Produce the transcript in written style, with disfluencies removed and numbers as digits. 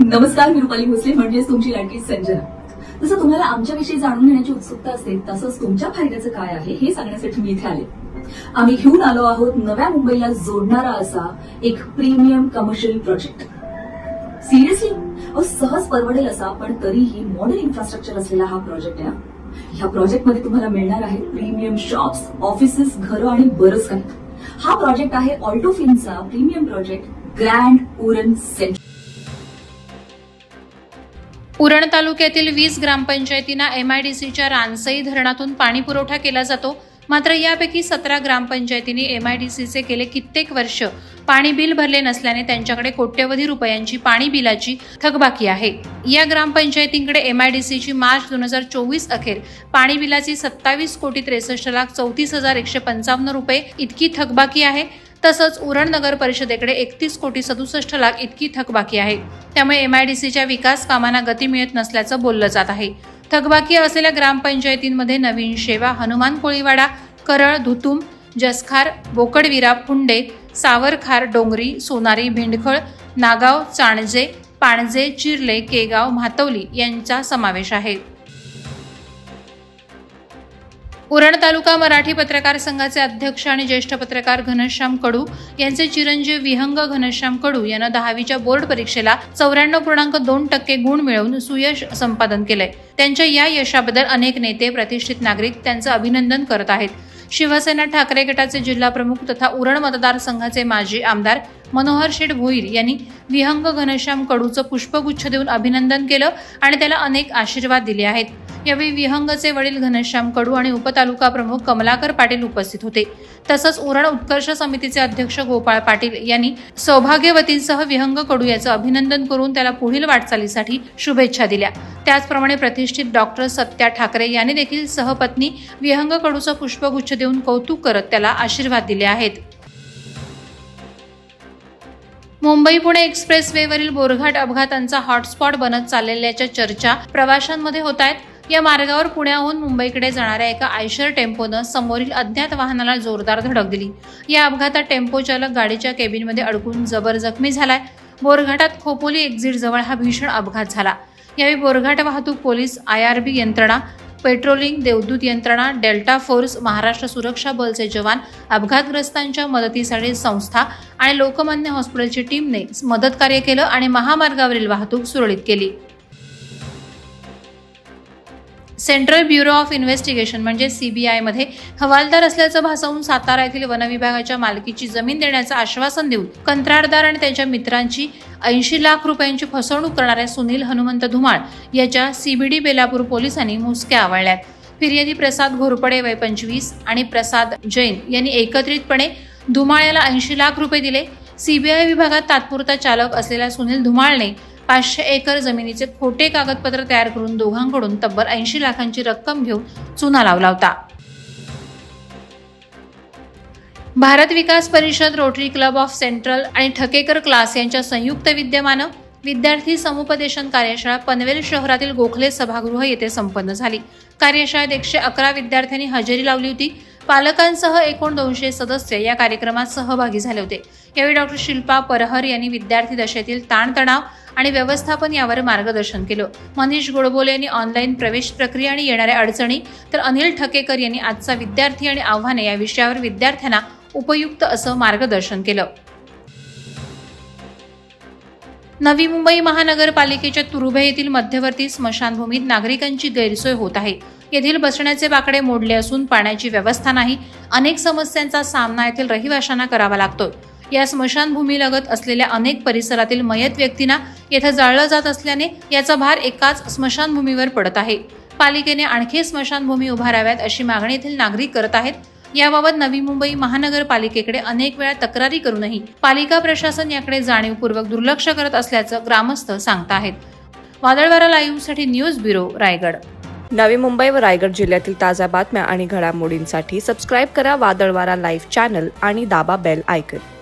नमस्कार, मी रुपाली भोसले म्हणजेच तुमची लाडकी संजना। जसं तुम्हाला आमच्याविषयी जाणून घेण्याची उत्सुकता असेल तसंच तुमच्या फायद्याचं काय आहे हे सांगण्यासाठी मी इथे आले। आम्ही घेऊन आलो आहोत नव्या मुंबईला जोडणारा असा एक प्रीमियम कमर्शियल प्रोजेक्ट। सिरियसली सहज परवडेल असा पण तरीही मॉडर्न इन्फ्रास्ट्रक्चर असलेला हा प्रोजेक्ट आहे। या प्रोजेक्टमध्ये तुम्हाला मिळणार आहे प्रीमियम शॉप्स, ऑफिसेस, घरं आणि बरंच काही। हा प्रोजेक्ट आहे Alto फिल्मचा premium project grand Uran centre. Uran तालुक्यातील 20 ग्रामपंचायतींना MIDCच्या रानसई धरणातून पाणी पुरवठा केला जातो। मात्र यापैकी 17 ग्रामपंचायतींनी MIDCचे गेले कित्येक वर्ष पाणी बिल भरले नसल्याने त्यांच्याकडे कोट्यवधी रुपयांची पाणी बिलाची थकबाकी आहे। या ग्रामपंचायतींकडे MIDCची मार्च 2024 अखेर पाणी बिलाची 27,63,34,155 रुपये इतकी थकबाकी आहे। तसंच उरण नगर परिषदेकडे 31,67,00,000 इतकी थकबाकी आहे। त्यामुळे MIDCच्या विकास कामांना गती मिळत नसल्याचं बोललं जात आहे। थकबाकी असलेल्या ग्रामपंचायतींमध्ये नवीन शेवा, हनुमान कोळीवाडा, करळ, धुतुम, जसखार, बोकडविरा, फुंडे, सावरखार, डोंगरी, सोनारी, भिंडखळ, नागाव, चाणजे, पाणजे, चिर्ले, केगाव, म्हातवली यांचा समावेश आहे। उरण तालुका मराठी पत्रकार संघाचे अध्यक्ष आणि ज्येष्ठ पत्रकार घनश्याम कडू यांचे चिरंजीव विहंग घनश्याम कडू यांना 10वीच्या बोर्ड परीक्षेला 94.2% गुण मिळवून सुयश संपादन केलंय। त्यांच्या या यशाबद्दल अनेक नेते, प्रतिष्ठित नागरिक त्यांचं अभिनंदन करत आहेत। शिवसेना ठाकरे गटाचे जिल्हा प्रमुख तथा उरण मतदारसंघाचे माजी आमदार मनोहर शेठ भोईर यांनी विहंग घनश्याम कडूचं पुष्पगुच्छ देऊन अभिनंदन केलं आणि त्याला अनेक आशीर्वाद दिले आहेत। यावेळी विहंगचे वडील घनश्याम कडू आणि उपतालुका प्रमुख कमलाकर पाटील उपस्थित होते। तसंच उरण उत्कर्ष समितीचे अध्यक्ष गोपाळ पाटील यांनी सौभाग्यवतींसह विहंग कडू याचं अभिनंदन करून त्याला पुढील वाटचालीसाठी शुभेच्छा दिल्या। त्याचप्रमाणे प्रतिष्ठित डॉक्टर सत्या ठाकरे यांनी देखील सहपत्नी विहंग कडूचं पुष्पगुच्छ देऊन कौतुक करत त्याला आशीर्वाद दिले आहेत। मुंबई-पुणे एक्सप्रेसवेवरील बोरघाट अपघातांचा हॉटस्पॉट बनत चाललेल्याच्या चर्चा प्रवाशांमध्ये होत आहेत। या मार्गावर पुण्याहून मुंबईकडे जाणाऱ्या एका आयशर टेम्पोनं समोरील अज्ञात वाहनाला जोरदार धडक दिली। या अपघातात टेम्पो चालक गाडीच्या केबिनमध्ये अडकून जबर जखमी झालाय। बोरघाटात खोपोली एक्झिट जवळ हा भीषण अपघात झाला। यावेळी बोरघाट वाहतूक पोलीस, IRB यंत्रणा, पेट्रोलिंग, देवदूत यंत्रणा, डेल्टा फोर्स, महाराष्ट्र सुरक्षा बलचे जवान, अपघातग्रस्तांच्या मदतीसाठी संस्था आणि लोकमान्य हॉस्पिटलची टीमने मदतकार्य केलं आणि महामार्गावरील वाहतूक सुरळीत केली। सेंट्रल ब्युरो ऑफ इन्व्हेस्टिगेशन म्हणजे CBI मध्ये हवालदार असल्याचं भासवून सातारा येथील वनविभागाच्या मालकीची जमीन देण्याचं आश्वासन देऊन कंत्राटदार आणि त्यांच्या मित्रांची 80 लाख रुपयांची फसवणूक करणाऱ्या सुनील हनुमंत धुमाळ याच्या CBD बेलापूर पोलिसांनी मुसक्या आवळल्यात। फिर्यादी प्रसाद घोरपडे वय 25 आणि प्रसाद जैन यांनी एकत्रितपणे धुमाळ याला 80 लाख रुपये दिले। CBI विभागात तात्पुरता चालक असलेल्या सुनील धुमाळने 500 एकर जमिनीचे खोटे कागदपत्र तयार करून दोघांकडून तब्बल 80 लाखांची रक्कम घेऊन चुना लावला होता। भारत विकास परिषद, रोटरी क्लब ऑफ सेंट्रल आणि ठकेकर क्लास यांच्या संयुक्त विद्यमानं विद्यार्थी समुपदेशन कार्यशाळा पनवेल शहरातील गोखले सभागृह येथे संपन्न झाली। कार्यशाळेत 111 विद्यार्थ्यांनी हजेरी लावली होती। पालकांसह एकूण 200 सदस्य या कार्यक्रमात सहभागी झाले होते। यावेळी डॉ. शिल्पा परहर यांनी विद्यार्थी दशेतील ताणतणाव आणि व्यवस्थापन यावर मार्गदर्शन केलं। मनीष गोडबोले यांनी ऑनलाईन प्रवेश प्रक्रिया आणि येणाऱ्या अडचणी, तर अनिल ठकेकर यांनी आजचा विद्यार्थी आणि आव्हाने या विषयावर विद्यार्थ्यांना उपयुक्त असं मार्गदर्शन केलं। नवी मुंबई महानगरपालिकेच्या तुरुभे येथील मध्यवर्ती स्मशानभूमीत नागरिकांची गैरसोय होत आहे। येथील बसण्याचे बाकडे मोडले असून पाण्याची व्यवस्था नाही। अनेक समस्यांचा सामना येथील रहिवाशांना करावा लागतोय। या स्मशानभूमीलगत असलेल्या अनेक परिसरातील मयत व्यक्तींना येथे जाळलं जात असल्याने याचा भार एकाच स्मशानभूमीवर पडत आहे। पालिकेने आणखी स्मशानभूमी उभाराव्यात अशी मागणी येथील नागरिक करत आहेत। याबाबत नवी मुंबई महानगरपालिकेकडे अनेक वेळा तक्रारी करूनही पालिका प्रशासन याकडे जाणीवपूर्वक दुर्लक्ष करत असल्याचं ग्रामस्थ सांगताहेत। वादळवारा लाईव्हसाठी न्यूज ब्युरो, रायगड। नवी मुंबई व रायगड जिल्ह्यातील ताज्या बातम्या आणि घडामोडींसाठी सबस्क्राईब करा वादळवारा लाईव्ह चॅनल आणि दाबा बेल आयकॉन।